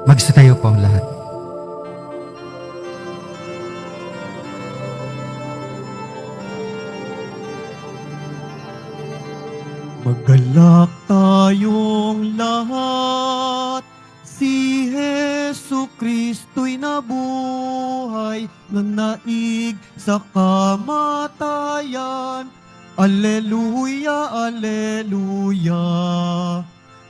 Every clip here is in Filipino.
Magsitayo po ang lahat. Magalak tayong lahat, si Hesu Kristo'y nabuhay, nanaig sa kamatayan. Alleluia, Alleluia.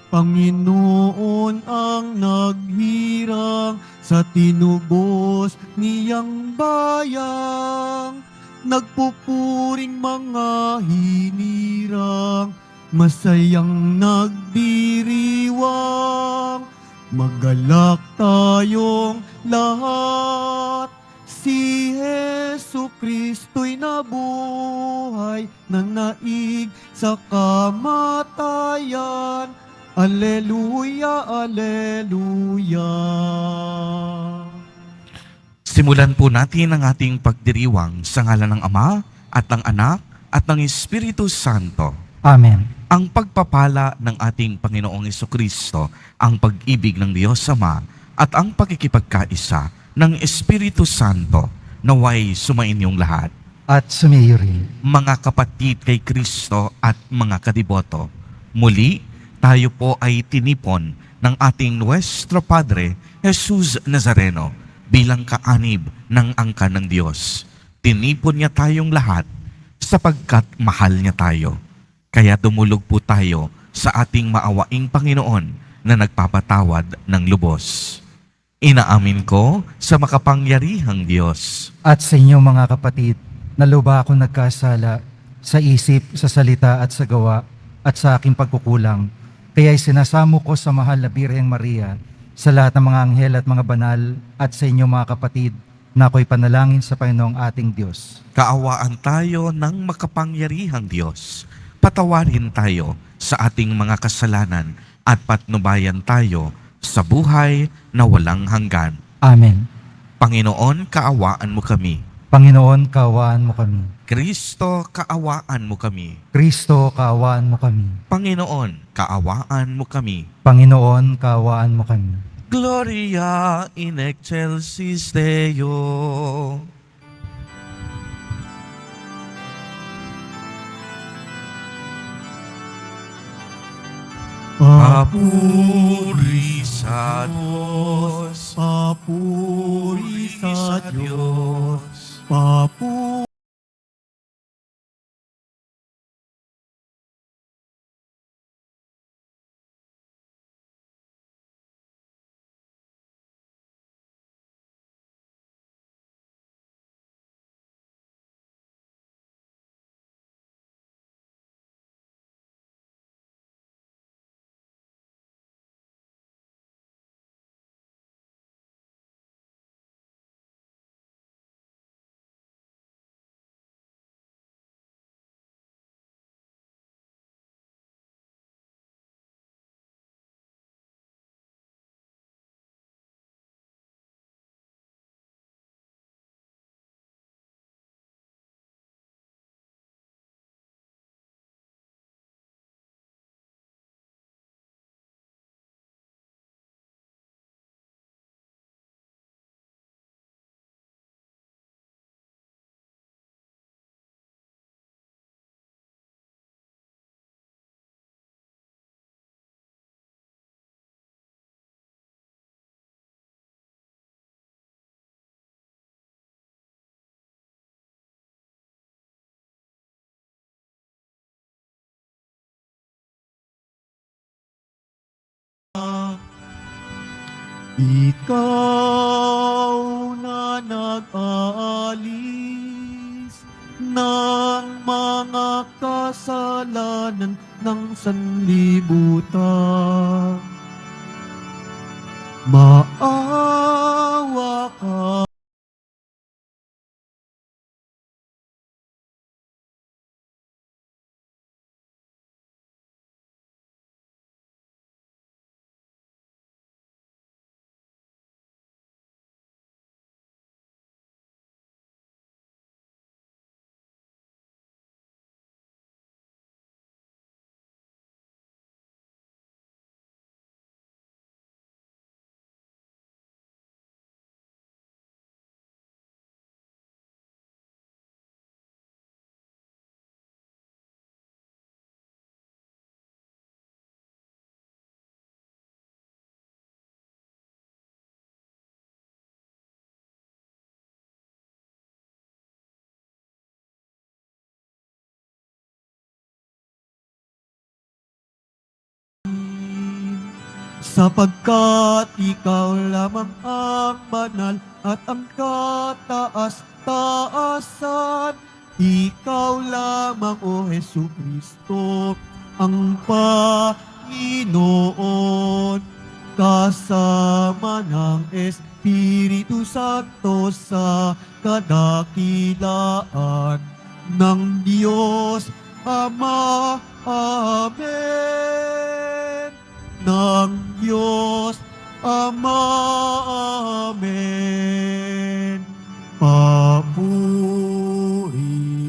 Panginoon ang naghirang sa tinubos niyang bayang, nagpupuring mga hinirang, masayang nagdiriwang. Magalak tayong lahat, si Hesu Kristo'y nabuhay, nanaig sa kamatayan. Alleluia, Alleluia. Simulan po natin ang ating pagdiriwang sa ngalan ng Ama at ng Anak at ng Espiritu Santo. Amen. Ang pagpapala ng ating Panginoong Jesucristo, ang pag-ibig ng Diyos Ama at ang pagkikipagkaisa ng Espiritu Santo naway sumainyong lahat. At sumayo rin. Mga kapatid kay Kristo at mga kadiboto, muli tayo po ay tinipon ng ating Nuestro Padre Jesus Nazareno bilang kaanib ng angkan ng Diyos. Tinipon niya tayong lahat sapagkat mahal niya tayo. Kaya dumulog po tayo sa ating maawaing Panginoon na nagpapatawad ng lubos. Inaamin ko sa makapangyarihang Diyos At sa inyo mga kapatid, na luba akong nagkasala sa isip, sa salita at sa gawa at sa aking pagkukulang. Kaya'y sinasamo ko sa mahal na Birheng Maria, sa lahat ng mga anghel at mga banal, at sa inyo mga kapatid, na ako'y panalangin sa Panginoong ating Diyos. kaawaan tayo ng makapangyarihang Diyos. Patawarin tayo sa ating mga kasalanan at patnubayan tayo sa buhay na walang hanggan. Amen. Panginoon, kaawaan mo kami. Panginoon, kaawaan mo kami. Kristo, kaawaan mo kami. Kristo, kaawaan mo kami. Panginoon, kaawaan mo kami. Panginoon, kaawaan mo kami. Gloria in excelsis Deo. Papuri sa Diyos, Papuri sa Diyos, Diyos. papuri ikaw na nag-aalis ng mga kasalanan ng sanlibutan. Maawa ka sapagkat ikaw lamang ang banal at ang kataas-taasan. Ikaw lamang, O Jesucristo, ang Panginoon, kasama ng Espiritu Santo sa kadakilaan ng Diyos Ama. Amen. Ng Diyos Ama. Amen. Papuri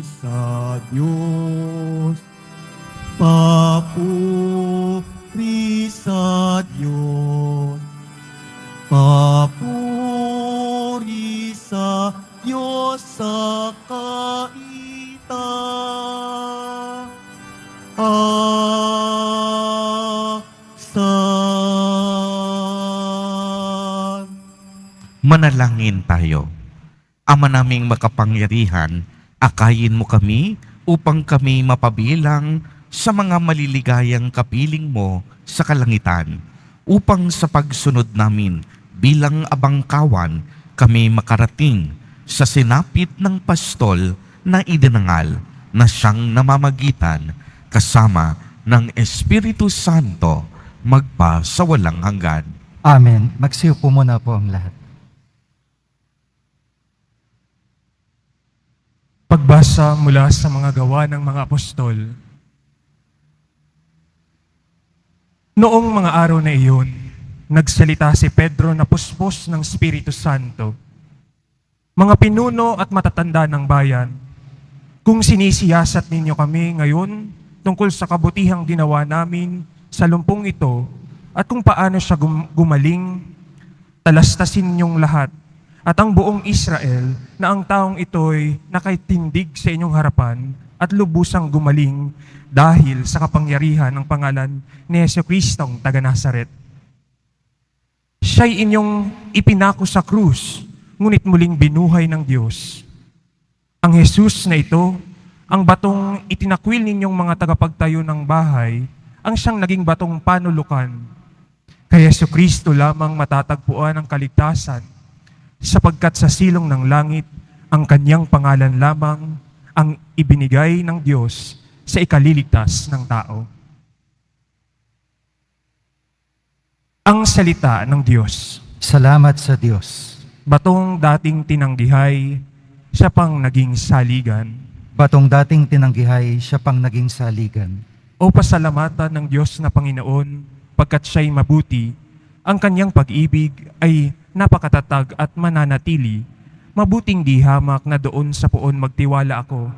sa Diyos. Papuri sa Diyos. Papuri sa Diyos sa kaitan. Manalangin tayo. Ama naming makapangyarihan, akayin mo kami upang kami mapabilang sa mga maliligayang kapiling mo sa kalangitan, upang sa pagsunod namin bilang abangkawan kami makarating sa sinapit ng pastol na idinangal na siyang namamagitan kasama ng Espiritu Santo magpa sa walang hanggan. Amen. Magsiupo muna po ang lahat. Pagbasa mula sa mga gawa ng mga apostol. Noong mga araw na iyon, nagsalita si Pedro na puspos ng Espiritu Santo. Mga pinuno at matatanda ng bayan, kung sinisiyasat ninyo kami ngayon tungkol sa kabutihang ginawa namin sa lumpong ito at kung paano siya gumaling, talastasin ninyong lahat at ang buong Israel na ang taong ito'y nakaitindig sa inyong harapan at lubusang gumaling dahil sa kapangyarihan ng pangalan ni Jesucristong taga Nazaret. Siya'y inyong ipinako sa krus, ngunit muling binuhay ng Diyos. Ang Jesus na ito, ang batong itinakwil ninyong mga tagapagtayo ng bahay, ang siyang naging batong panulukan. Kay Jesucristo lamang matatagpuan ang kaligtasan, sapagkat sa silong ng langit, ang kanyang pangalan lamang ang ibinigay ng Diyos sa ikaliligtas ng tao. Ang salita ng Diyos. Salamat sa Diyos. Batong dating tinanggihay, siya pang naging saligan. Batong dating tinanggihay, siya pang naging saligan. O pasalamatan ng Diyos na Panginoon, pagkat siya'y mabuti, ang kanyang pag-ibig ay napakatatag at mananatili. Mabuting di hamak na doon sa poon magtiwala ako,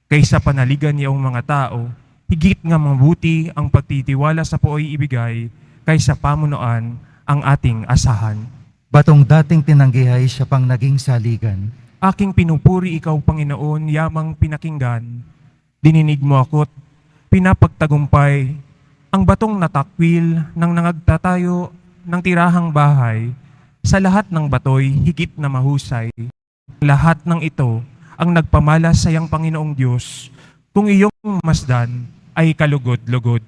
kaysa panaligan niyong mga tao, higit nga mabuti ang pagtitiwala sa pooy ibigay, kaysa pamunuan ang ating asahan. Batong dating tinanggihay, siya pang naging saligan. Aking pinupuri ikaw, Panginoon, yamang pinakinggan. Dininig mo ako't pinapagtagumpay ang batong natakwil ng nangagtatayo ng tirahang bahay. Sa lahat ng batoy, higit na mahusay. Lahat ng ito ang nagpamalas sa iyang Panginoong Diyos, kung iyong masdan ay kalugod-lugod.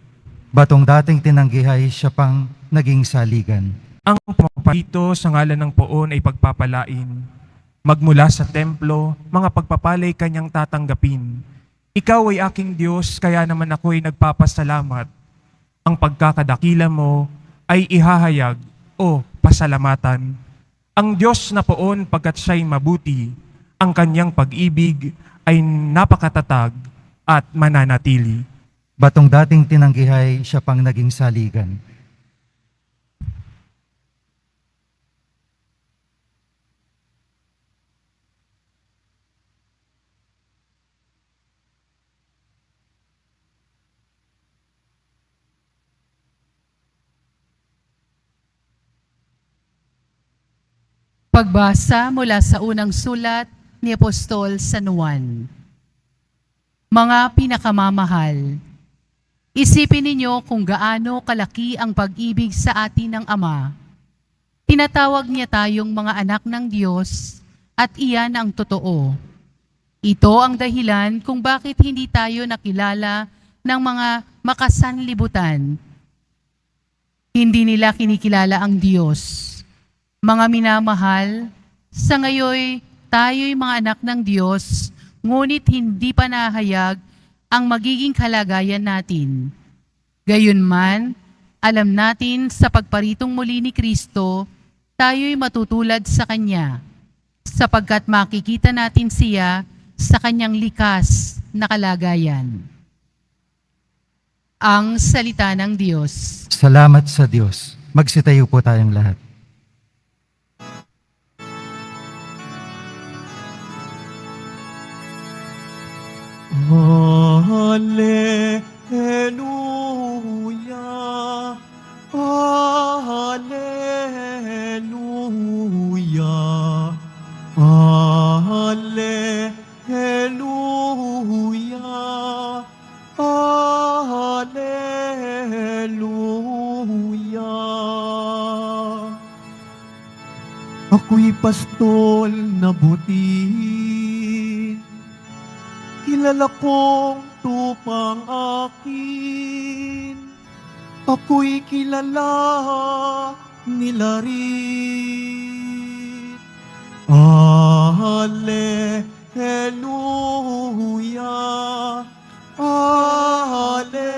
Batong dating tinanggihay, siya pang naging saligan. Ang pumapalito sa ngalan ng poon ay pagpapalain. Magmula sa templo, mga pagpapalay kanyang tatanggapin. Ikaw ay aking Diyos, kaya naman ako'y nagpapasalamat. Ang pagkakadakila mo ay ihahayag o pasalamatan. Ang Diyos na poon pagkat siya'y mabuti, ang kanyang pag-ibig ay napakatatag at mananatili. Batong dating tinanggihay, siya pang naging saligan. Pagbasa mula sa unang sulat ni Apostol San Juan. Mga pinakamamahal, isipin ninyo kung gaano kalaki ang pag-ibig sa atin ng Ama. Tinatawag niya tayong mga anak ng Diyos at iyan ang totoo. Ito ang dahilan kung bakit hindi tayo nakilala ng mga makasanlibutan. Hindi nila kinikilala ang Diyos. Mga minamahal, sa ngayoy tayo'y mga anak ng Diyos, ngunit hindi pa nahayag ang magiging kalagayan natin. Gayunman, alam natin sa pagparitong muli ni Kristo, tayo'y matutulad sa Kanya, sapagkat makikita natin siya sa Kanyang likas na kalagayan. Ang salita ng Diyos. Salamat sa Diyos. Magsitayo po tayong lahat. Hallelujah, Hallelujah, Hallelujah, Hallelujah. Ako'y pastol na buti, kilala kong tupang akin. Ako'y kilala nila rin. Hallelujah, Hallelujah, Hallelujah,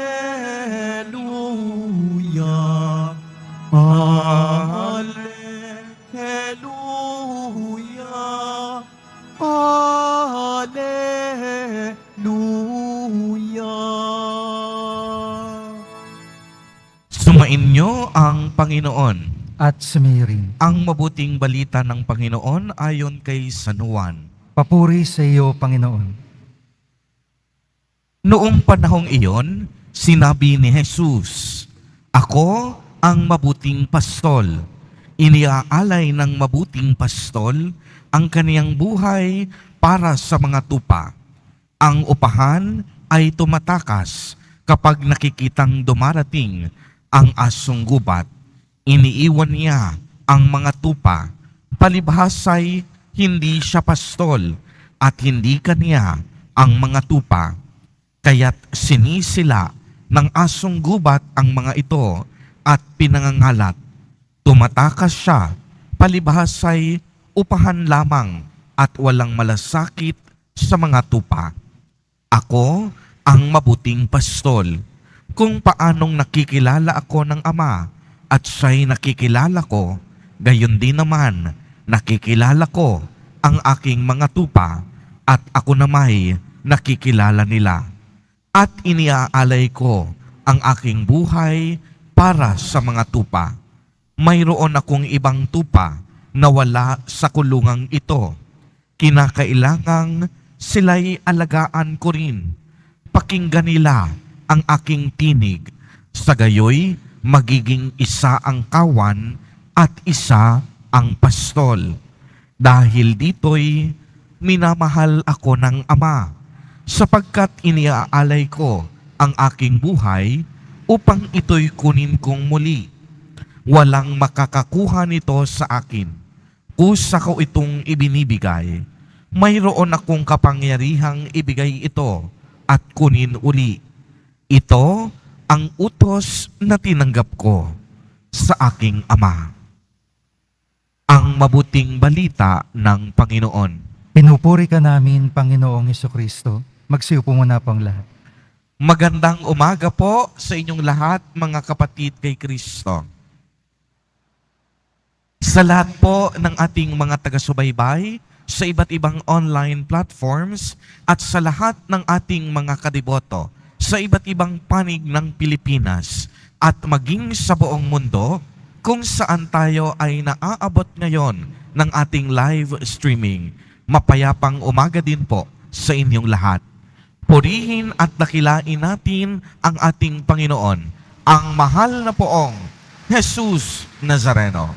Hallelujah. Sumainyo ang Panginoon. At sumiring. Ang mabuting balita ng Panginoon ayon kay San Juan. Papuri sa iyo, Panginoon. Noong panahong iyon, sinabi ni Jesus, "Ako ang mabuting pastol. Iniaalay ng mabuting pastol ang kaniyang buhay para sa mga tupa. Ang upahan ay tumatakas kapag nakikitang dumarating ang asong gubat. Iniiwan niya ang mga tupa. Palibhasay, hindi siya pastol at hindi kaniya ang mga tupa. Kaya't sinisila ng asong gubat ang mga ito at pinangangalat. Tumatakas siya, palibhasay, upahan lamang at walang malasakit sa mga tupa. Ako ang mabuting pastol. Kung paanong nakikilala ako ng Ama at siya'y nakikilala ko, gayon din naman nakikilala ko ang aking mga tupa at ako namay nakikilala nila. At iniaalay ko ang aking buhay para sa mga tupa. Mayroon akong ibang tupa na wala sa kulungang ito. Kinakailangang sila'y alagaan ko rin. Pakinggan nila ang aking tinig. Sa gayoy, magiging isa ang kawan at isa ang pastol. Dahil dito'y minamahal ako ng Ama, sapagkat iniaalay ko ang aking buhay upang ito'y kunin kong muli. Walang makakakuha nito sa akin. Kusa ko itong ibinibigay. Mayroon akong kapangyarihang ibigay ito at kunin uli. Ito ang utos na tinanggap ko sa aking Ama. Ang mabuting balita ng Panginoon. Pinupuri ka namin, Panginoong Hesukristo. Magsiupo muna po ang lahat. Magandang umaga po sa inyong lahat, mga kapatid kay Kristo. Sa lahat po ng ating mga taga-subaybay, sa iba't ibang online platforms, at sa lahat ng ating mga kadiboto, sa iba't ibang panig ng Pilipinas, at maging sa buong mundo, kung saan tayo ay naaabot ngayon ng ating live streaming. Mapayapang umaga din po sa inyong lahat. Purihin at dakilain natin ang ating Panginoon, ang mahal na poong Jesus Nazareno.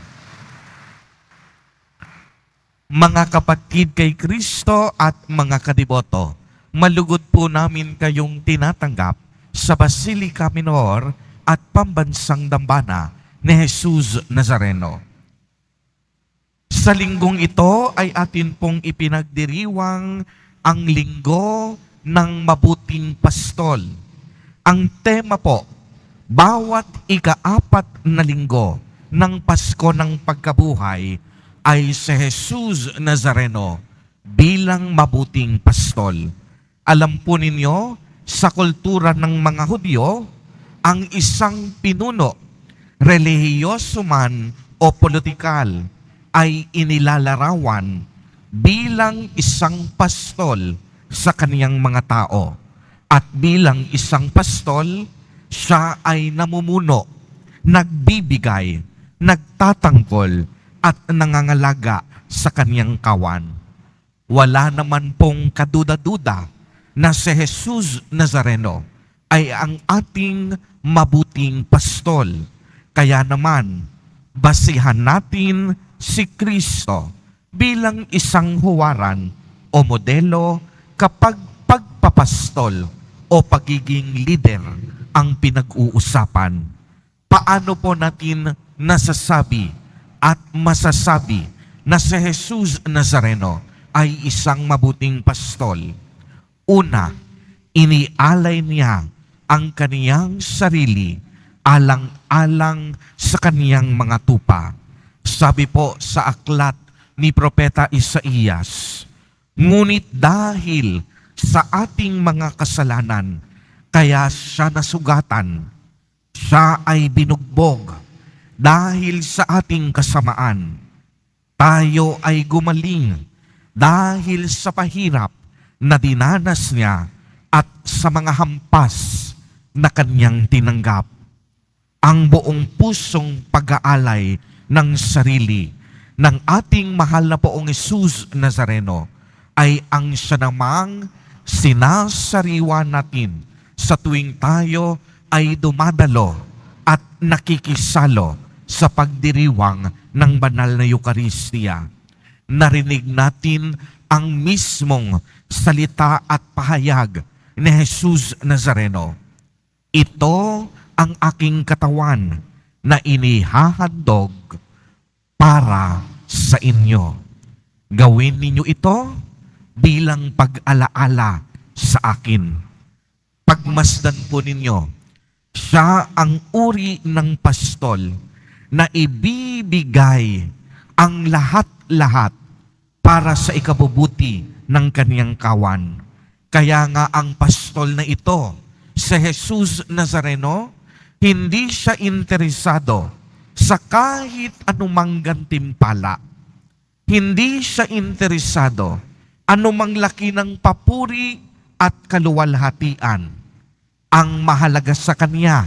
Mga kapatid kay Kristo at mga kadiboto, malugod po namin kayong tinatanggap sa Basilica Minor at Pambansang Dambana ni Jesus Nazareno. Sa linggong ito ay atin pong ipinagdiriwang ang linggo ng mabuting pastol. Ang tema po, Bawat ika-4 na linggo ng Pasko ng Pagkabuhay ay si Jesus Nazareno bilang mabuting pastol. Alam po ninyo, sa kultura ng mga Hudyo, ang isang pinuno, relihiyoso man o politikal, ay inilalarawan bilang isang pastol sa kaniyang mga tao. At bilang isang pastol, siya ay namumuno, nagbibigay, nagtatanggol, at nangangalaga sa kaniyang kawan. Wala naman pong kaduda-duda na si Jesus Nazareno ay ang ating mabuting pastol. Kaya naman, basihan natin si Kristo bilang isang huwaran o modelo kapag pagpapastol o pagiging leader ang pinag-uusapan. Paano po natin nasasabi at masasabi na si Jesus Nazareno ay isang mabuting pastol? Una, inialay niya ang kaniyang sarili alang-alang sa kaniyang mga tupa. Sabi po sa aklat ni Propeta Isaías, ngunit dahil sa ating mga kasalanan, kaya siya nasugatan, siya ay binugbog. Dahil sa ating kasamaan, tayo ay gumaling dahil sa pahirap na dinanas niya at sa mga hampas na kanyang tinanggap. Ang buong pusong pag-aalay ng sarili ng ating mahal na poong Jesus Nazareno ay ang siya namang sinasariwa natin sa tuwing tayo ay dumadalo at nakikisalo sa pagdiriwang ng banal na Eucharistia. Narinig natin ang mismong salita at pahayag ni Jesus Nazareno. Ito ang aking katawan na inihahandog para sa inyo. Gawin ninyo ito bilang pag-alaala sa akin. Pagmasdan po ninyo, siya ang uri ng pastol na ibibigay ang lahat-lahat para sa ikabubuti ng kaniyang kawan. Kaya nga ang pastol na ito, si Jesus Nazareno, hindi siya interesado sa kahit anumang gantimpala. Hindi siya interesado anumang laki ng papuri at kaluwalhatian. Ang mahalaga sa kanya,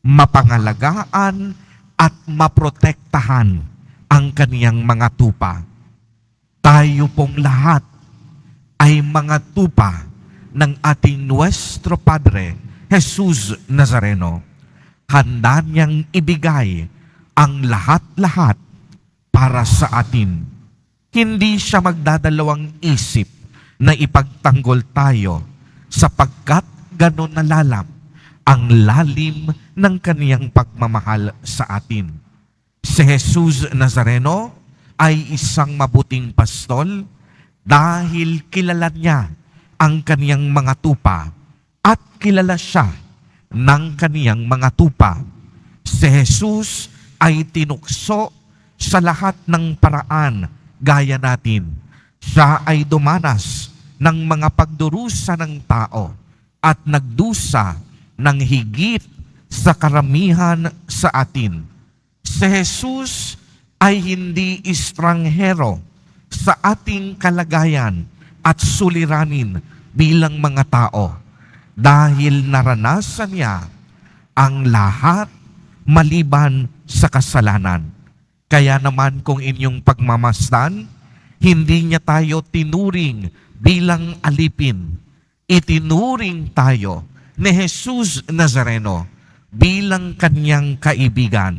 mapangalagaan at maprotektahan ang kaniyang mga tupa. Tayo pong lahat ay mga tupa ng ating Nuestro Padre, Jesus Nazareno. Handa niyang ibigay ang lahat-lahat para sa atin. Hindi siya magdadalawang isip na ipagtanggol tayo sapagkat ganon nalalam ang lalim ng kaniyang pagmamahal sa atin. Si Jesus Nazareno ay isang mabuting pastol dahil kilala niya ang kaniyang mga tupa at kilala siya ng kaniyang mga tupa. Si Jesus ay tinukso sa lahat ng paraan gaya natin. Siya ay dumanas ng mga pagdurusa ng tao at nagdusa ng higit sa karamihan sa atin. Si Jesus ay hindi estranghero sa ating kalagayan at suliranin bilang mga tao dahil naranasan niya ang lahat maliban sa kasalanan. Kaya naman kung inyong pagmamasdan, hindi niya tayo tinuring bilang alipin. Itinuring tayo ni Jesus Nazareno bilang kaniyang kaibigan.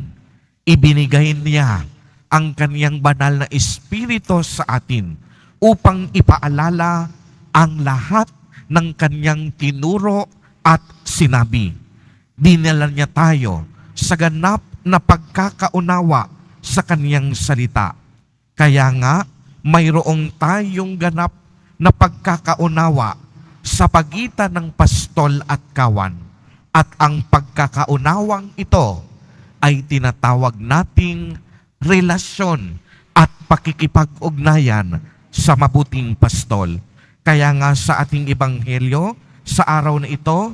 Ibinigay niya ang kaniyang banal na Espiritu sa atin upang ipaalala ang lahat ng kaniyang tinuro at sinabi. Dinala niya tayo sa ganap na pagkakaunawa sa kaniyang salita. Kaya nga, mayroong tayong ganap na pagkakaunawa sa pagitan ng pastol at kawan. At ang pagkakaunawang ito ay tinatawag nating relasyon at pakikipag-ugnayan sa mabuting pastol. Kaya nga sa ating ebanghelyo, sa araw na ito,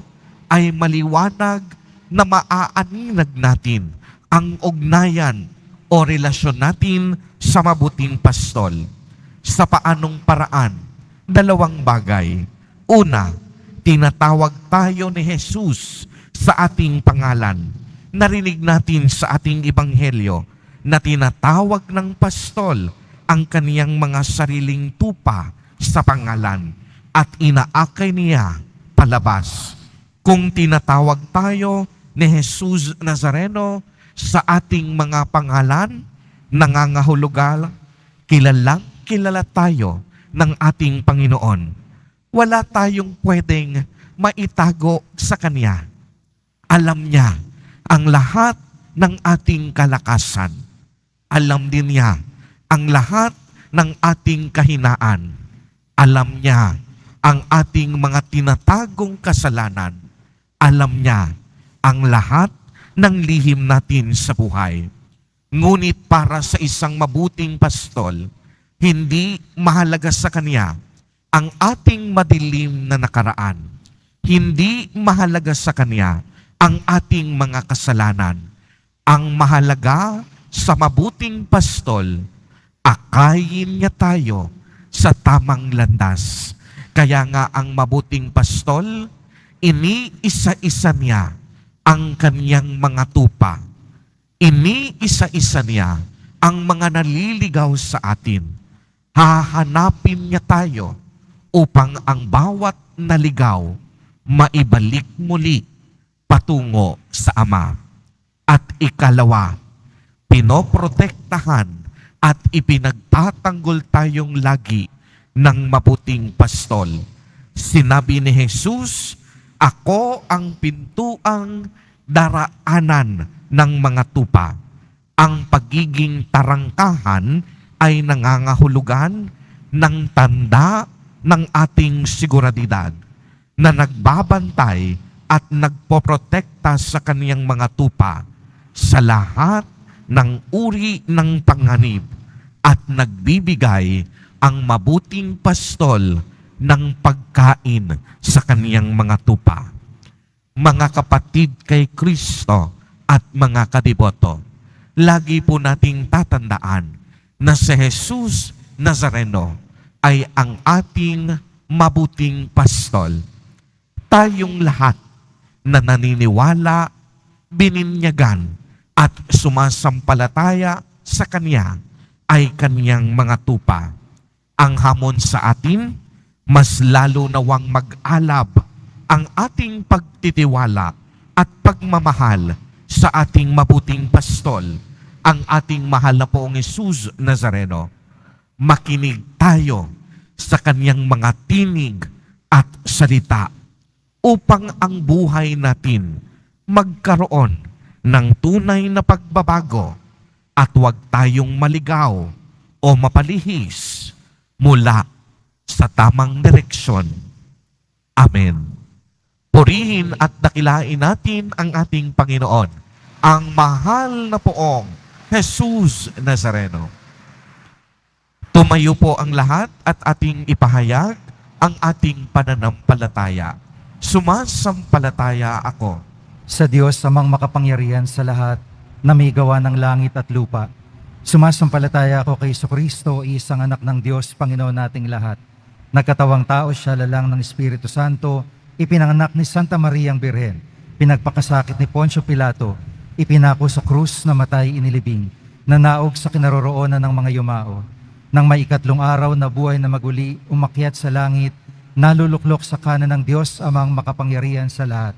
ay maliwanag na maaaninag natin ang ugnayan o relasyon natin sa mabuting pastol. Sa paanong paraan? Dalawang bagay. Una, tinatawag tayo ni Jesus sa ating pangalan. Narinig natin sa ating ebanghelyo na tinatawag ng pastol ang kaniyang mga sariling tupa sa pangalan at inaakay niya palabas. Kung tinatawag tayo ni Jesus Nazareno sa ating mga pangalan, nangangahulugan, kilalang kilala tayo ng ating Panginoon. Wala tayong pwedeng maitago sa Kanya. Alam niya ang lahat ng ating kalakasan. Alam din niya ang lahat ng ating kahinaan. Alam niya ang ating mga tinatagong kasalanan. Alam niya ang lahat ng lihim natin sa buhay. Ngunit para sa isang mabuting pastol, hindi mahalaga sa kanya ang ating madilim na nakaraan. Hindi mahalaga sa kanya ang ating mga kasalanan. Ang mahalaga sa mabuting pastol, akayin niya tayo sa tamang landas. Kaya nga ang mabuting pastol, iniisa-isa niya ang kanyang mga tupa. Iniisa-isa niya ang mga naliligaw sa atin. Hahanapin niya tayo upang ang bawat naligaw maibalik muli patungo sa Ama. At ikalawa, pinoprotektahan at ipinagtatanggol tayong lagi ng mabuting pastol. Sinabi ni Jesus, ako ang pintuang daraanan ng mga tupa. Ang pagiging tarangkahan ay nangangahulugan ng tanda ng ating siguradidad na nagbabantay at nagpoprotekta sa kaniyang mga tupa sa lahat ng uri ng panganib at nagbibigay ang mabuting pastol ng pagkain sa kaniyang mga tupa. Mga kapatid kay Kristo at mga kadiboto, lagi po nating tatandaan na si Jesus Nazareno ay ang ating mabuting pastol. Tayong lahat na naniniwala, bininyagan at sumasampalataya sa Kanya ay Kaniyang mga tupa. Ang hamon sa atin, mas lalo nawang mag-alab ang ating pagtitiwala at pagmamahal sa ating mabuting pastol, ang ating mahal na poong Jesus Nazareno. Makinig tayo sa Kaniyang mga tinig at salita upang ang buhay natin magkaroon ng tunay na pagbabago at huwag tayong maligaw o mapalihis mula sa tamang direksyon. Amen. Purihin at dakilain natin ang ating Panginoon, ang mahal na poong Jesus Nazareno. Tumayo po ang lahat at ating ipahayag ang ating pananampalataya. Sumasampalataya ako Sa Diyos amang makapangyarihan sa lahat na may gawa ng langit at lupa. Sumasampalataya ako kay Jesucristo, isang anak ng Diyos, Panginoon nating lahat. Nagkatawang tao siya, lalang ng Espiritu Santo, ipinanganak ni Santa Mariang Birhen, pinagpakasakit ni Poncio Pilato, ipinako sa krus na matay inilibing, nanaog sa kinaroroonan ng mga yumao. Nang may ikatlong araw na buhay na maguli, umakyat sa langit, naluluklok sa kanan ng Diyos amang makapangyarihan sa lahat.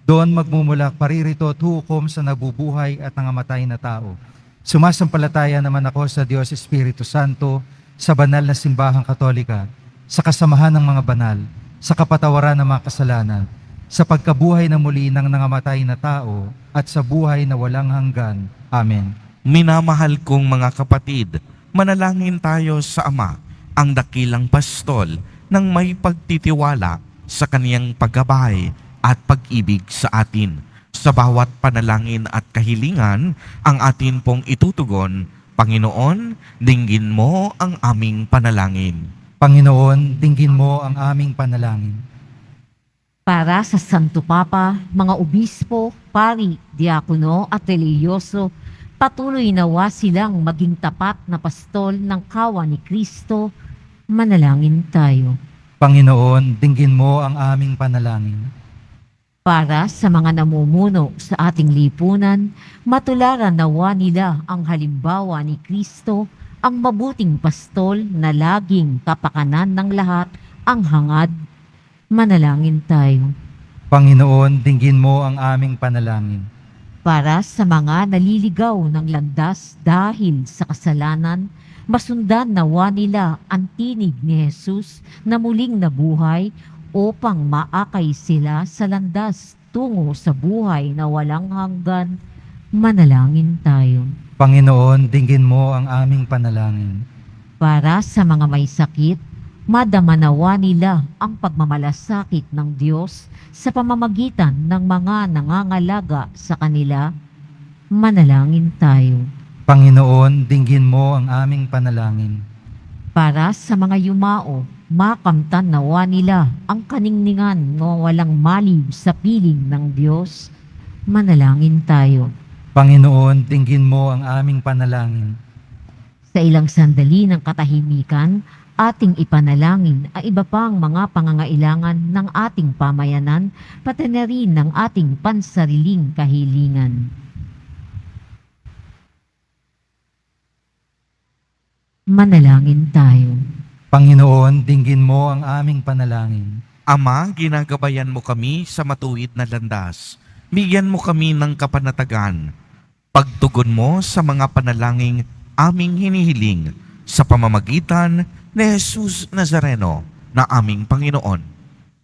Doon magmumula paririto at hukom sa nabubuhay at nangamatay na tao. Sumasampalataya naman ako sa Diyos Espiritu Santo, sa banal na simbahang katolika, sa kasamahan ng mga banal, sa kapatawaran ng mga kasalanan, sa pagkabuhay na muli ng nangamatay na tao, at sa buhay na walang hanggan. Amen. Minamahal kong mga kapatid, manalangin tayo sa Ama, ang dakilang pastol, ng may pagtitiwala sa kaniyang paggabay at pag-ibig sa atin. Sa bawat panalangin at kahilingan ang atin pong itutugon, Panginoon, dinggin mo ang aming panalangin. Panginoon, dinggin mo ang aming panalangin. Para sa Santo Papa, mga obispo, pari, diakono at reliyoso, patuloy nawa silang maging tapat na pastol ng kawan ni Kristo. Manalangin tayo. Panginoon, dinggin mo ang aming panalangin. Para sa mga namumuno sa ating lipunan, matularan nawa nila ang halimbawa ni Kristo, ang mabuting pastol na laging kapakanan ng lahat ang hangad. Manalangin tayo. Panginoon, dinggin mo ang aming panalangin. Para sa mga naliligaw ng landas dahil sa kasalanan, masundan nawa nila ang tinig ni Jesus na muling nabuhay upang maakay sila sa landas tungo sa buhay na walang hanggan. Manalangin tayo. Panginoon, dinggin mo ang aming panalangin. Para sa mga may sakit, madama nawa nila ang pagmamalasakit ng Diyos sa pamamagitan ng mga nangangalaga sa kanila. Manalangin tayo. Panginoon, dinggin mo ang aming panalangin. Para sa mga yumao, makamtan nawa nila ang kaningningan ng walang maliw sa piling ng Diyos. Manalangin tayo. Panginoon, dinggin mo ang aming panalangin. Sa ilang sandali ng katahimikan, ating ipanalangin ang iba pang mga pangangailangan ng ating pamayanan, pati na rin ng ating pansariling kahilingan. Manalangin tayo. Panginoon, dinggin mo ang aming panalangin. Ama, ginagabayan mo kami sa matuwid na landas. Bigyan mo kami ng kapanatagan. Pagtugon mo sa mga panalangin aming hinihiling sa pamamagitan ni Jesus Nazareno na aming Panginoon.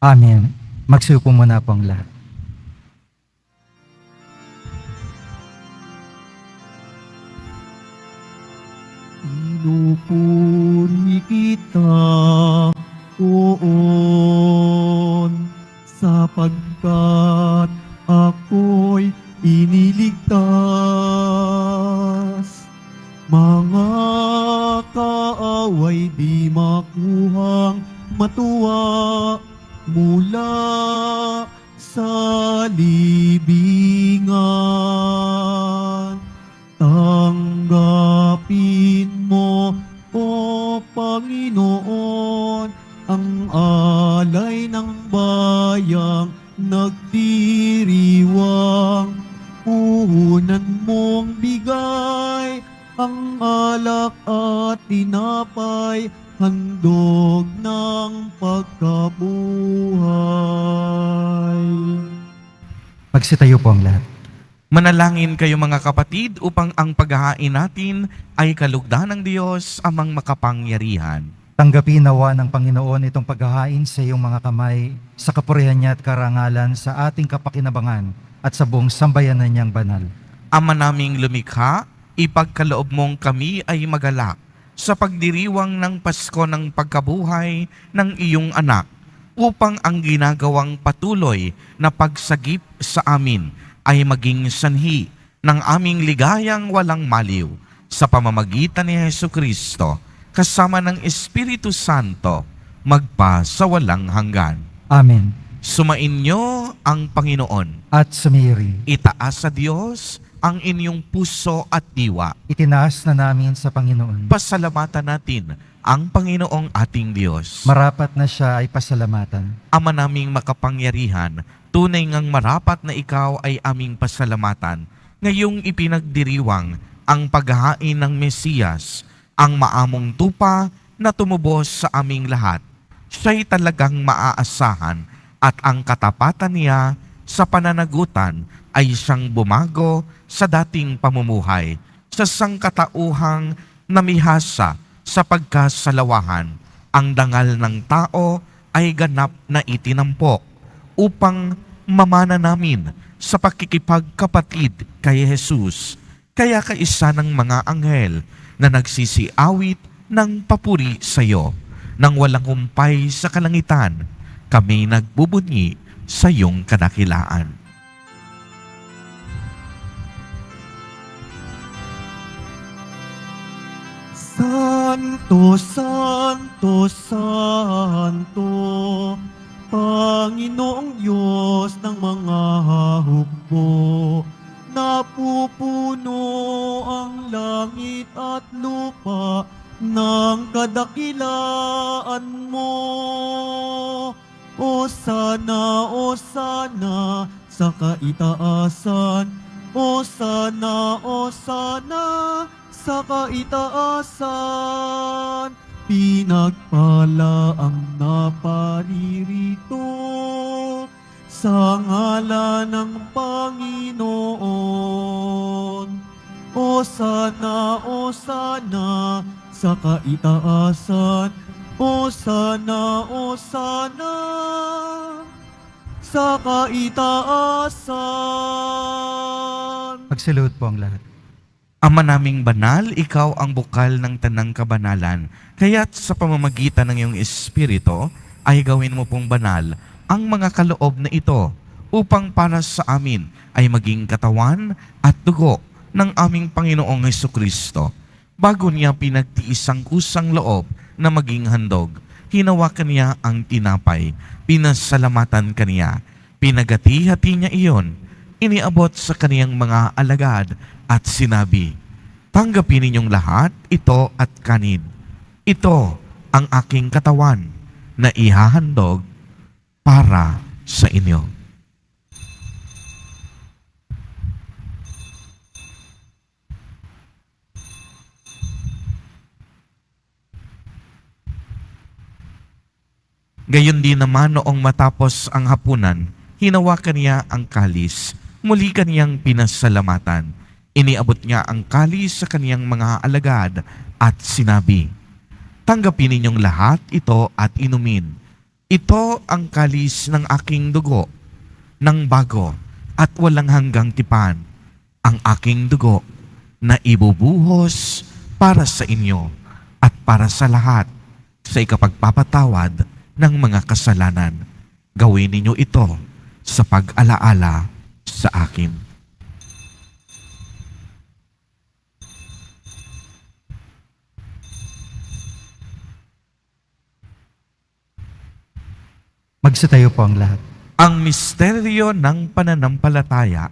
Amen. Magsiupo muna po ang lahat. Pinupuri kita, Poon, sapagkat ako'y iniligtas. Mga kaaway di makuhang matuwa mula sa libingan. Tanggapin mo, O Panginoon, ang alay ng bayang nagdiriwang. Puhunan mong bigay ang alak at tinapay, handog ng pagkabuhay. Magsitayo po ang lahat. Manalangin kayo mga kapatid upang ang paghahain natin ay kalugdan ng Diyos amang makapangyarihan. Tanggapin nawa ng Panginoon itong paghahain sa iyong mga kamay, sa kapurihan niya at karangalan sa ating kapakinabangan at sa buong sambayanan niyang banal. Ama naming lumikha, ipagkaloob mong kami ay magalak sa pagdiriwang ng Pasko ng pagkabuhay ng iyong anak, upang ang ginagawang patuloy na pagsagip sa amin ay maging sanhi ng aming ligayang walang maliw sa pamamagitan ni Jesucristo kasama ng Espiritu Santo magpa sa walang hanggan. Amen. Sumainyo ang Panginoon. At sumiri, Itaas sa Diyos ang inyong puso at diwa. itinaas na namin sa Panginoon. Pasalamatan natin ang Panginoong ating Diyos. Marapat na siya ay pasalamatan. Ama naming makapangyarihan, tunay ngang marapat na ikaw ay aming pasalamatan ngayong ipinagdiriwang ang paghahain ng Mesiyas, ang maamong tupa na tumubos sa aming lahat. Siya'y talagang maaasahan at ang katapatan niya sa pananagutan ay siyang bumago sa dating pamumuhay, sa sangkatauhang namihasa sa pagkasalawahan. Ang dangal ng tao ay ganap na itinampok upang mamana namin sa pakikipagkapatid kay Jesus. Kaya kaisa ng mga anghel na nagsisiawit ng papuri sa iyo, nang walang humpay sa kalangitan, kami nagbubunyi sa iyong kadakilaan. Santo, Santo, Santo, Panginoong Diyos ng mga hukbo, napupuno ang langit at lupa ng kadakilaan mo. O sana sa kaitaasan, o sana sa kaitaasan. Pinagpala ang naparirito sa ngalan ng Panginoon. O sana sa kaitaasan, o sana sa kaitaasan. Magsalud po ang lahat. Ama naming banal, ikaw ang bukal ng tanang kabanalan. Kaya't sa pamamagitan ng iyong Espiritu, ay gawin mo pong banal ang mga kaloob na ito upang para sa amin ay maging katawan at dugo ng aming Panginoong Hesukristo. Bago niya pinagtiis ang kusang loob na maging handog, hinawakan niya ang tinapay, pinasalamatan kaniya, pinagati-hati niya iyon, iniabot sa kaniyang mga alagad at sinabi, "Tanggapin ninyong lahat ito at kanin. Ito ang aking katawan na ihahandog para sa inyo." Gayon din naman noong matapos ang hapunan, hinawakan niya ang kalis, muli kaniyang pinasalamatan. Iniabot niya ang kalis sa kaniyang mga alagad at sinabi, "Tanggapin ninyong lahat ito at inumin. Ito ang kalis ng aking dugo, ng bago at walang hanggang tipan, ang aking dugo na ibubuhos para sa inyo at para sa lahat sa ikapagpapatawad ng mga kasalanan. Gawin ninyo ito sa pag-alaala sa akin." Magsitayo po ang lahat. Ang misteryo ng pananampalataya.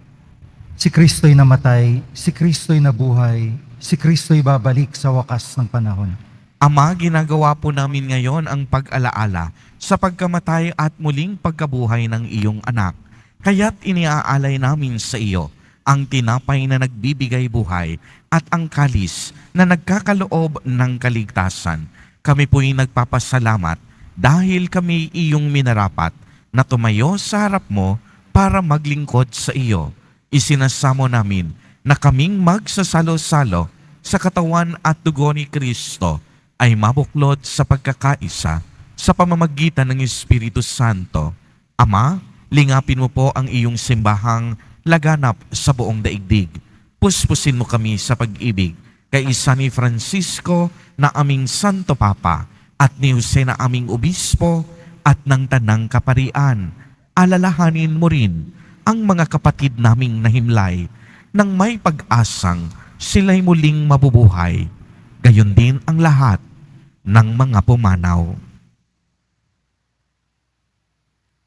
Si Kristo'y namatay, si Kristo'y nabuhay, si Kristo'y babalik sa wakas ng panahon. Ama, ginagawa po namin ngayon ang pag-alaala sa pagkamatay at muling pagkabuhay ng iyong anak. Kaya't iniaalay namin sa iyo ang tinapay na nagbibigay buhay at ang kalis na nagkakaloob ng kaligtasan. Kami po'y nagpapasalamat dahil kami iyong minarapat na tumayo sa harap mo para maglingkod sa iyo. Isinasamo namin na kaming magsasalo-salo sa katawan at dugo ni Kristo ay mabuklod sa pagkakaisa sa pamamagitan ng Espiritu Santo. Ama, lingapin mo po ang iyong simbahang laganap sa buong daigdig. Puspusin mo kami sa pag-ibig kay isa ni Francisco na aming Santo Papa at ni Jose na aming Obispo at ng Tanang Kaparian. Alalahanin mo rin ang mga kapatid naming nahimlay nang may pag-asang sila'y muling mabubuhay. Gayon din ang lahat ng mga pumanaw.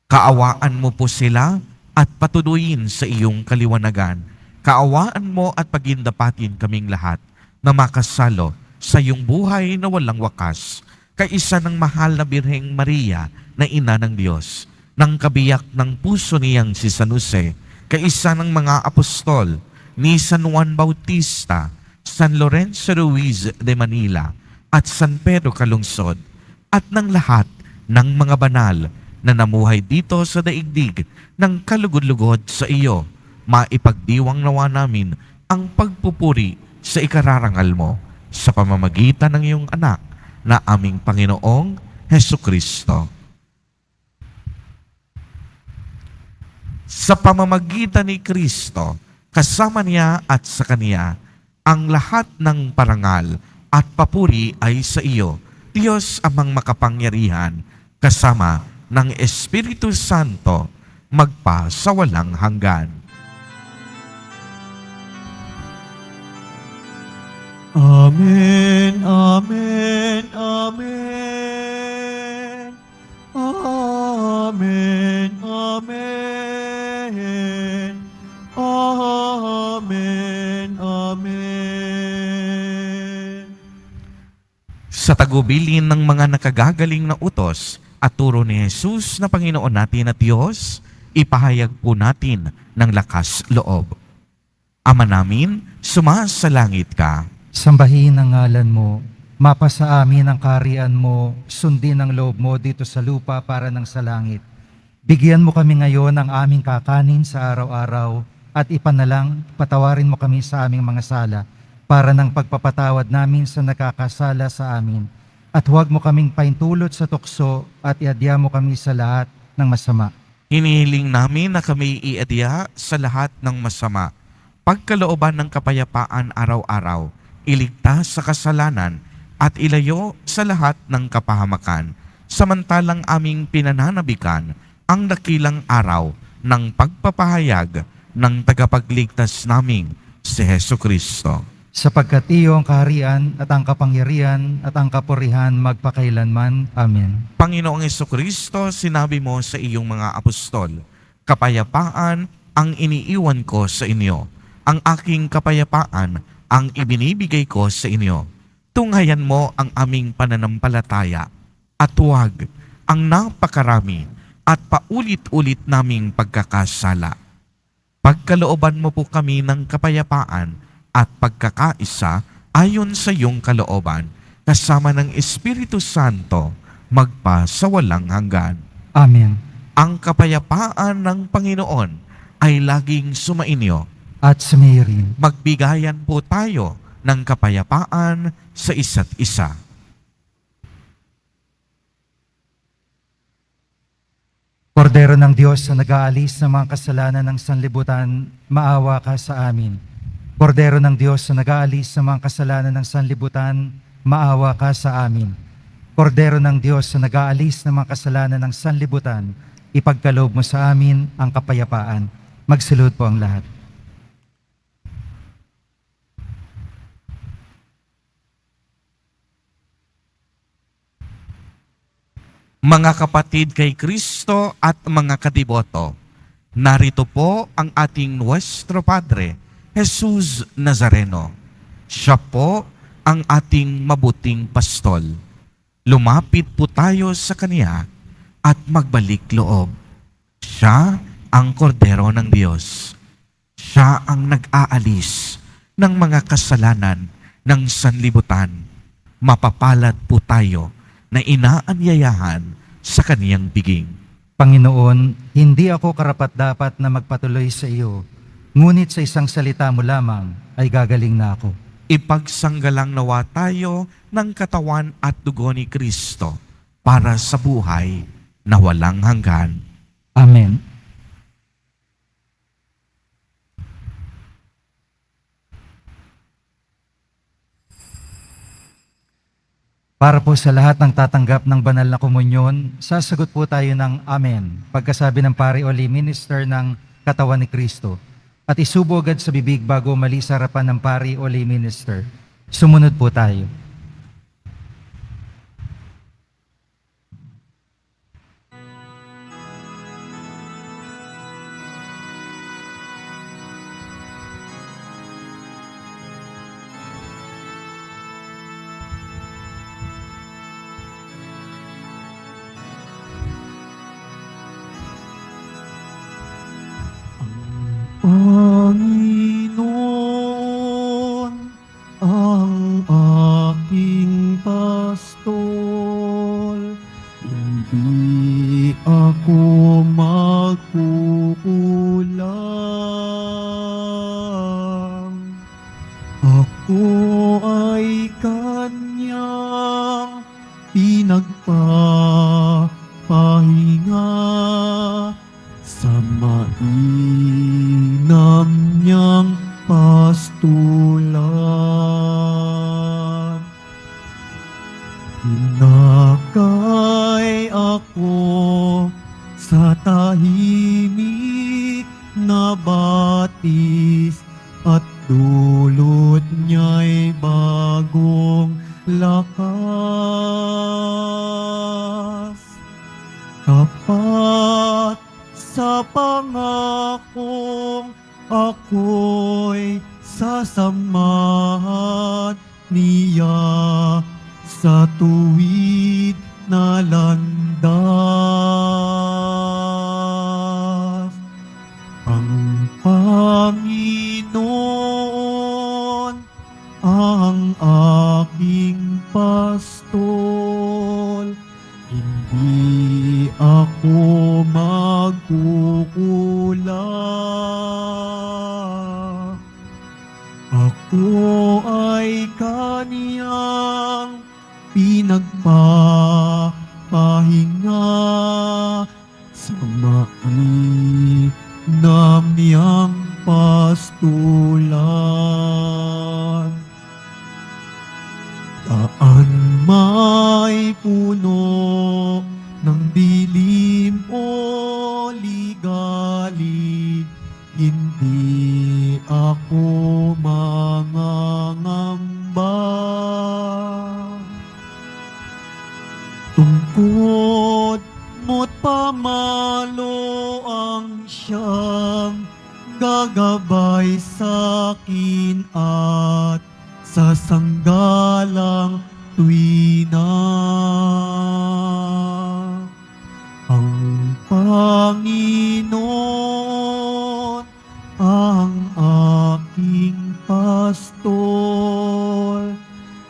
Kaawaan mo po sila at patuloyin sa iyong kaliwanagan. Kaawaan mo at pagindapatin kaming lahat na makasalo sa iyong buhay na walang wakas. Kaisa ng mahal na Birheng Maria na ina ng Diyos, ng kabiyak ng puso niyang si San Jose, kaisa ng mga apostol ni San Juan Bautista, San Lorenzo Ruiz de Manila, at San Pedro Calungsod, at ng lahat ng mga banal na namuhay dito sa daigdig ng kalugod-lugod sa iyo. Maipagdiwang nawa namin ang pagpupuri sa ikararangal mo sa pamamagitan ng iyong anak na aming Panginoong Hesukristo. Sa pamamagitan ni Kristo, kasama niya at sa Kaniya, ang lahat ng parangal at papuri ay sa iyo, Diyos amang makapangyarihan, kasama ng Espiritu Santo, magpa sa walang hanggan. Amen, amen, amen. Amen, amen. Amen, amen. Sa tagubilin ng mga nakagagaling na utos at turo ni Jesus na Panginoon natin at Diyos, ipahayag po natin ng lakas loob. Ama namin, sumasalangit ka. Sambahin ang ngalan mo, mapasa amin ang kaharian mo, sundin ang loob mo dito sa lupa para ng sa langit. Bigyan mo kami ngayon ng aming kakanin sa araw-araw at ipanalang patawarin mo kami sa aming mga sala para ng pagpapatawad namin sa nakakasala sa amin. At huwag mo kaming paintulot sa tukso at iadya mo kami sa lahat ng masama. Hinihiling namin na kami iadya sa lahat ng masama. Pagkalooban ng kapayapaan araw-araw, iligtas sa kasalanan at ilayo sa lahat ng kapahamakan, samantalang aming pinananabikan ang dakilang araw ng pagpapahayag ng tagapagligtas naming si Hesukristo. Sapagkat iyo ang kaharian at ang kapangyarihan at ang kapurihan magpakailanman. Amen. Panginoong Hesukristo, sinabi mo sa iyong mga apostol, kapayapaan ang iniiwan ko sa inyo, ang aking kapayapaan ang ibinibigay ko sa inyo. Tunghayan mo ang aming pananampalataya at huwag ang napakarami at paulit-ulit naming pagkakasala. Pagkalooban mo po kami ng kapayapaan at pagkakaisa ayon sa iyong kalooban, kasama ng Espiritu Santo, magpa sa walang hanggan. Amen. Ang kapayapaan ng Panginoon ay laging sumainyo. At sumirin. Magbigayan po tayo ng kapayapaan sa isa't isa. Kordero ng Diyos na nag-aalis ng mga kasalanan ng sanlibutan, maawa ka sa amin. Kordero ng Diyos na nag-aalis ng mga kasalanan ng sanlibutan, maawa ka sa amin. Kordero ng Diyos na nag-aalis ng mga kasalanan ng sanlibutan, ipagkaloob mo sa amin ang kapayapaan. Magsilod po ang lahat. Mga kapatid kay Kristo at mga kadiboto, narito po ang ating Nuestro Padre, Jesus Nazareno. Siya po ang ating mabuting pastol. Lumapit po tayo sa Kanya at magbalik loob. Siya ang kordero ng Diyos. Siya ang nag-aalis ng mga kasalanan ng sanlibutan. Mapapalad po tayo na inaanyayahan sa kaniyang biging. Panginoon, hindi ako karapat-dapat na magpatuloy sa iyo, ngunit sa isang salita mo lamang ay gagaling na ako. Ipagsanggalang nawa tayo ng katawan at dugo ni Kristo para sa buhay na walang hanggan. Amen. Para po sa lahat ng tatanggap ng banal na komunyon, sasagot po tayo ng Amen pagkasabi ng pari o lay minister ng katawan ni Kristo. At isubo agad sa bibig bago mali sa harapan ng pari o lay minister. Sumunod po tayo. Panginoon, ang aking pastol, hindi ako magkukulang. Ako ay kanyang pinagpapahinga sa mainam niyang pastulan. Pinakay ako sa sa tahimik na batis at dulot niya'y bagong lakas. Tapat sa pangakong ako'y sasamahan niya sa tuwid na landas. Ang Panginoon ang aking pastol, hindi ako magkukulang. Ako ay kaniyang pinagpapahinga sa mainam niyang pastulan. Daan may puno ng dilim o ligalig, hindi ako mangangamba. Tungkod mo't pamalo ang siyang gagabay sa'kin at sa sanggalang tuwina. Ang Panginoon ang aking pastol,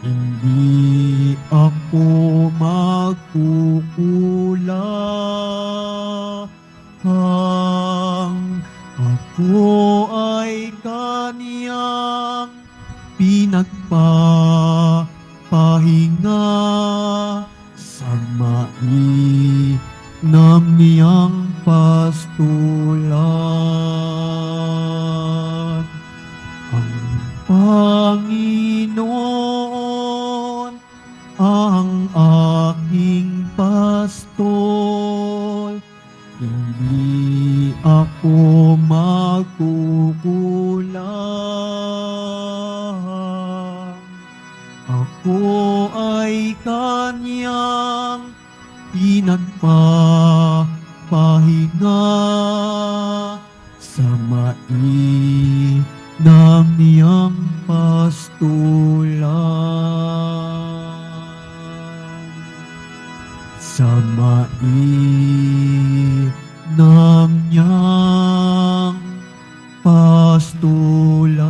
hindi ako magkukulang. Ako ay kaniyang pinagpapahinga sa mainam niyang pastulan. Ang Panginoon ang aking pastol, hindi ako magkukulang. Ako ay kaniyang pinagpapahinga sa mainam niyang pastulan. Sa mainam niyang pastulan.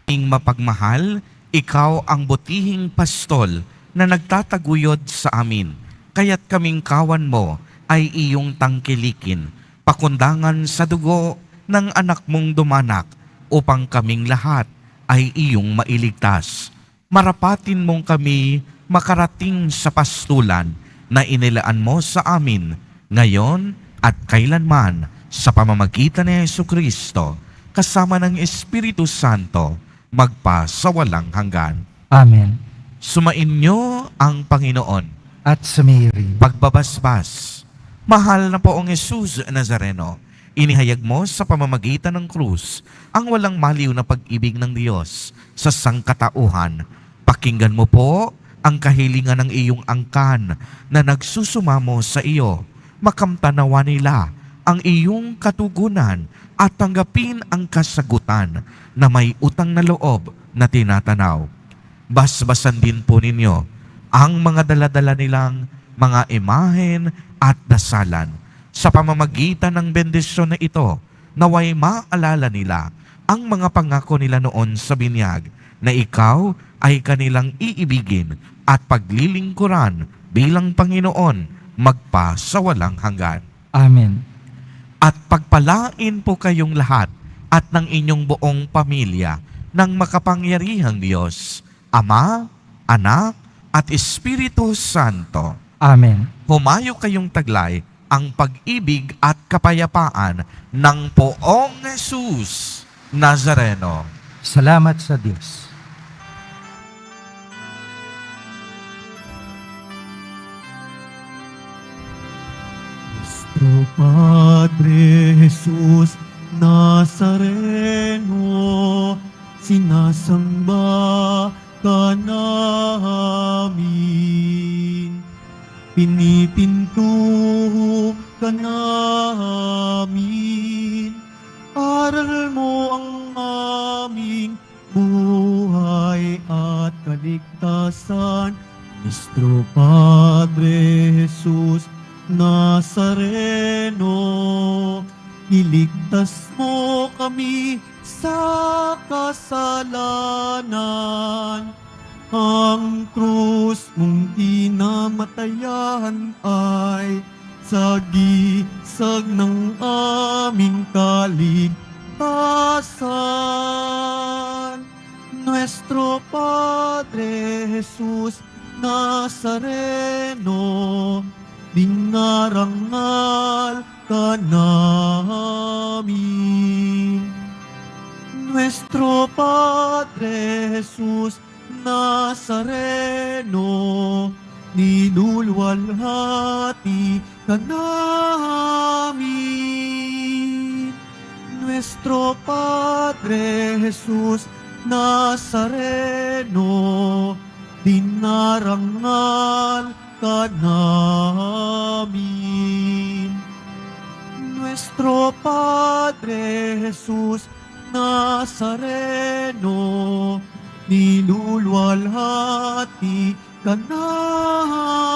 Ing mapagmahal, ikaw ang butihing pastol na nagtataguyod sa amin. Kaya't kaming kawan mo ay iyong tangkilikin, pakundangan sa dugo ng anak mong dumanak, upang kaming lahat ay iyong mailigtas. Marapatin mong kami makarating sa pastulan na inilaan mo sa amin, ngayon at kailanman, sa pamamagitan ni Jesucristo, kasama ng Espiritu Santo, magpa sa walang hanggan. Amen. Sumainyo ang Panginoon. At sumiri. Pagbabasbas, mahal na poong Jesus Nazareno, inihayag mo sa pamamagitan ng krus ang walang maliw na pag-ibig ng Diyos sa sangkatauhan. Pakinggan mo po ang kahilingan ng iyong angkan na nagsusumamo sa iyo. Makamtanawa nila ang iyong katugunan at tanggapin ang kasagutan na may utang na loob na tinatanaw. basbasan din po ninyo ang mga daladala nilang mga imahen at dasalan. Sa pamamagitan ng bendisyon na ito, naway maalala nila ang mga pangako nila noon sa binyag na ikaw ay kanilang iibigin at paglilingkuran bilang Panginoon magpa sa walang hanggan. Amen. At pagpalain po kayong lahat at ng inyong buong pamilya ng makapangyarihang Diyos, Ama, Anak, at Espiritu Santo. Amen. Humayo kayong taglay ang pag-ibig at kapayapaan ng Poong Jesus Nazareno. Salamat sa Diyos. Nuestro Padre Jesus Nazareno, sinasamba ka namin. Pinipinto ka namin. Aral mo ang aming buhay at kaligtasan. Nuestro Padre Jesus Nazareno, iligtas mo kami sa kasalanan. Ang krus mong dinamatayan ay sagisag ng aming kaligtasan. Nuestro Padre Jesus Nazareno, dinarangal ka namin. Nuestro Padre Jesus Nazareno, niluluwalhati ka namin. Nuestro Padre Jesus Nazareno, dinarangal ka namin. Nuestro Padre Jesus Nazareno, niluluwalhati ka namin.